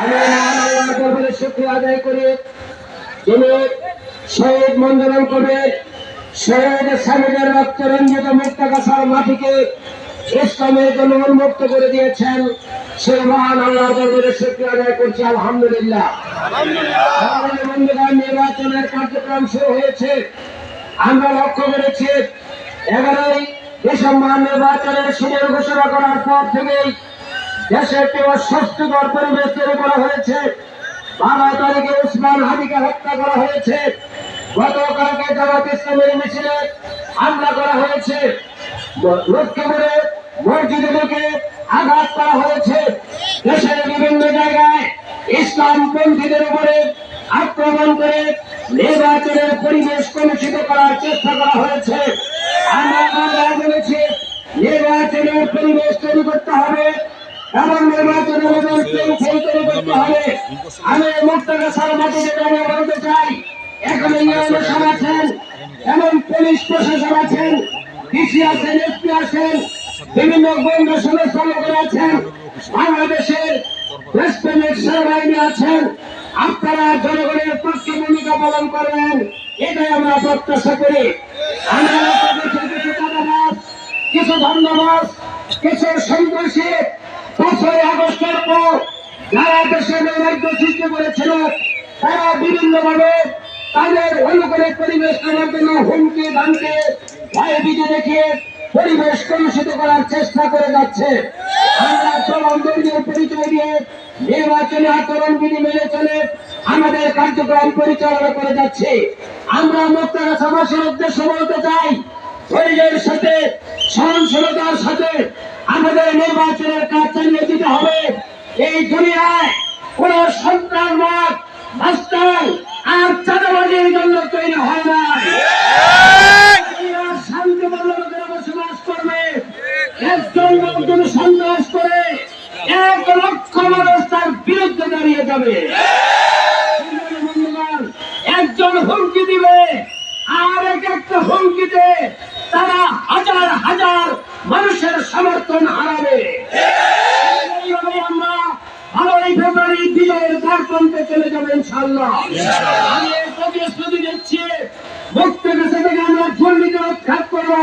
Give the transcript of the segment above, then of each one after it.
আমি মহান আল্লাহর দরবারে শুকরিয়া আদায় করি, যিনি শহীদ মঞ্জুরুল কবির শহীদ সামিদের রক্ত রঞ্জিত মুক্তাগাছার মাটিকে ইসলামের জন্য উন্মুক্ত করে দিয়েছেন। সেই মহান আল্লাহর দরবারে শুকরিয়া আদায় করছি, আলহামদুলিল্লাহ। নির্বাচনের কার্যক্রম শুরু হয়েছে। আমরা লক্ষ্য করেছি 11ই ডিসেম্বর নির্বাচনের শিডিউল ঘোষণা করার পর থেকেই দেশে একটি অস্বস্তিকর পরিবেশ তৈরি করা হয়েছে। 12 তারিখে উসমান হাদিকে হত্যা করা হয়েছে। গতকালকে জামাত ইসলামের মিছিলে হামলা করা হয়েছে। লক্ষ্মীপুরে মসজিদে ঢুকে আঘাত করা হয়েছে। দেশের বিভিন্ন জায়গায় ইসলামপন্থীদের উপরে আক্রমণ করে নির্বাচনের পরিবেশ কলুষিত করার চেষ্টা করা হয়েছে। আমরা বলেছি নির্বাচনের পরিবেশ তৈরি করতে হবে এবং নির্বাচনের তৈরি করতে হবে। আমি মুক্তাগাছার মাটিতে দাঁড়িয়ে বলতে চাই, এখানে ইউনিয়ন আছেন, এমন পুলিশ প্রশাসন আছেন, ডিসি আছেন, এসপি আছেন, বিভিন্ন গোয়েন্দা সংস্থা লোকেরা আছেন, বাংলাদেশের দেশপ্রেমিক সেনাবাহিনী আছেন। আপনারা জনগণের পক্ষে ভূমিকা পালন করবেন, এটাই আমরা প্রত্যাশা করি। আমরা কিছু ধন্যবাদ, কিছু সন্ত্রাসী 5ই আগস্টের পর যারা দেশে নৈরাজ্য সৃষ্টি করেছিল, তারা বিভিন্নভাবে তাদের অনুকূলে পরিবেশ করার জন্য হুমকি ধামকি ভয়ভীতি দেখিয়ে পরিবেশ কলুষিত করার চেষ্টা করে যাচ্ছে। আমরা চরম দলীয় পরিচয় দিয়ে নির্বাচনী আচরণ বিধি মেনে চলে আমাদের কার্যক্রম পরিচালনা করে যাচ্ছি। আমরা মুক্তাগাছাবাসীর উদ্দেশ্যে বলতে চাই, ধৈর্যের সাথে সহনশীলতার সাথে আমাদের নির্বাচনের কাজ চালিয়ে দিতে হবে। এই দুনিয়ায় কোন সন্ত্রাসবাদ, মাস্তান আর চাঁদাবাজির জন্য তৈরি হয় না। শান্তিপূর্ণ লোকেরা বসবাস করবে। একজন লোক যদি সন্ত্রাস করে 1 লক্ষ মানুষ তার বিরুদ্ধে দাঁড়িয়ে যাবে। একজন হুমকি দিবে আর একটা হুমকিতে তারা হাজার হাজার মানুষের সমর্থন হারাবে। আমরা 12ই ফেব্রুয়ারি বিজয়ের দ্বারপ্রান্তে চলে যাবো ইনশাআল্লাহ। আমি এই প্রতিশ্রুতি দিচ্ছি, মুক্তাগাছা থেকে আমরা দুর্নীতি উৎখাত করবো,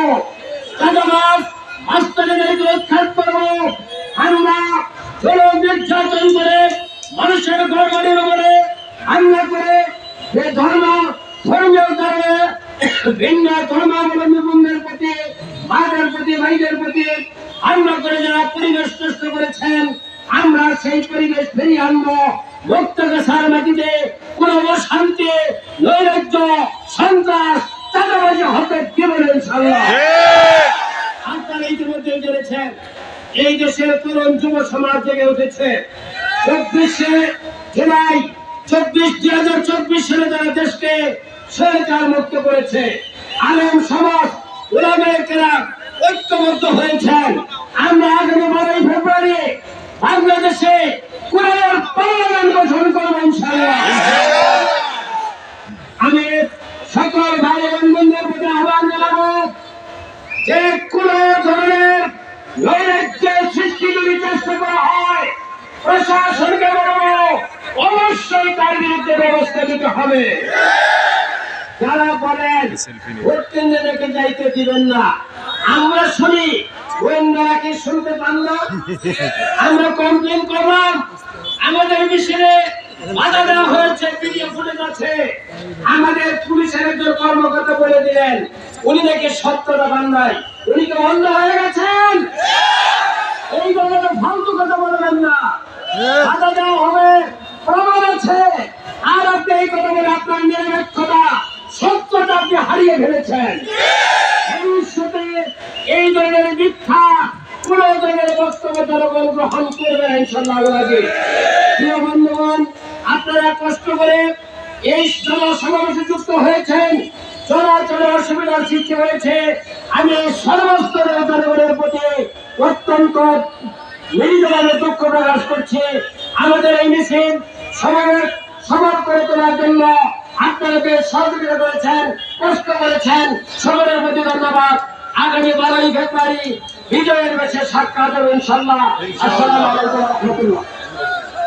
চাঁদাবাজ মাস্তানদেরকে উৎখাত করবো। আমরা জুলুম নির্যাতন করে মানুষের ঘরবাড়ির উপরে হামলা করে যে ধর্মীয় কারণে ভিন্ন ধর্মাবলম্বী বন্ধুদের প্রতি, মাদের প্রতি, ভাইদের প্রতি হামলা করে যারা পরিবেশ নষ্ট করেছেন, আমরা সেই পরিবেশ ফিরিয়ে আনবো। মুক্তাগাছার মাটিতে কোন অশান্তি, নৈরাজ্য, সন্ত্রাস, চাঁদাবাজি হতে দেব না ইনশাআল্লাহ। আপনারা ইতিমধ্যে জেনেছেন, এই দেশের তরুণ যুব সমাজ জেগে উঠেছে। 24শে জুলাই 2024 সালে যারা দেশকে স্বৈরাচার মুক্ত করেছে, আলেম সমাজ, উলামায়ে কেরাম ঐক্যবদ্ধ হয়েছেন। আমরা আগামী 12ই ফেব্রুয়ারি বাংলাদেশে কোরআনের পার্লামেন্ট গঠন করবো ইনশাআল্লাহ। আমি সকল ভাই এবং বন্ধুদের প্রতি আহ্বান জানাবো যে কোন ধরনের নৈরাজ্যের সৃষ্টি যদি চেষ্টা করা হয়, প্রশাসনকে বলবো অবশ্যই তার বিরুদ্ধে ব্যবস্থা নিতে হবে। যারা বলেন ভোট কেন্দ্রে রেখে যাইতে দিবেন না, আমরা শুনি, গোয়েন্দারা কি শুনতে পান না? আমরা কমপ্লেন করলাম, আমাদের মিছিলে বাধা দেওয়া হয়েছে, ভিডিও ফুটেজ আছে। আমাদের পুলিশের একজন কর্মকর্তা বলে দিলেন উনি নাকি সত্যটা পান নাই। উনি কি অন্ধ হয়ে গেছেন? এই ধরনের ফালতু কথা বলবেন না। বাধা দেওয়া হবে, প্রমাণ আছে। আর আপনি এই কথা বলে আপনার নিরপেক্ষতা, সত্যটা আপনি হারিয়ে ফেলেছেন। ভবিষ্যতে এই ধরনের মিথ্যা কোন ধরনের বক্তব্য জনগণ গ্রহণ করবে না ইনশাআল্লাহ। প্রিয় বন্ধুগণ, আপনারা কষ্ট করে এই সমাবেশে যুক্ত হয়েছেন, চলাচলে অসুবিধার সৃষ্টি হয়েছে। আমি সর্বস্তরের জনগণের প্রতি অত্যন্ত মৃদুভাবে দুঃখ প্রকাশ করছি। আমাদের এই মিছিল সমাজ করে তোলার জন্য আপনারা যে সহযোগিতা করেছেন, কষ্ট করেছেন, সকলের প্রতি ধন্যবাদ। আগামী 12ই ফেব্রুয়ারি বিজয়ের বেশে সাক্ষাৎ হবে ইনশাআল্লাহ। আসসালামু আলাইকুম ওয়া রাহমাতুল্লাহ।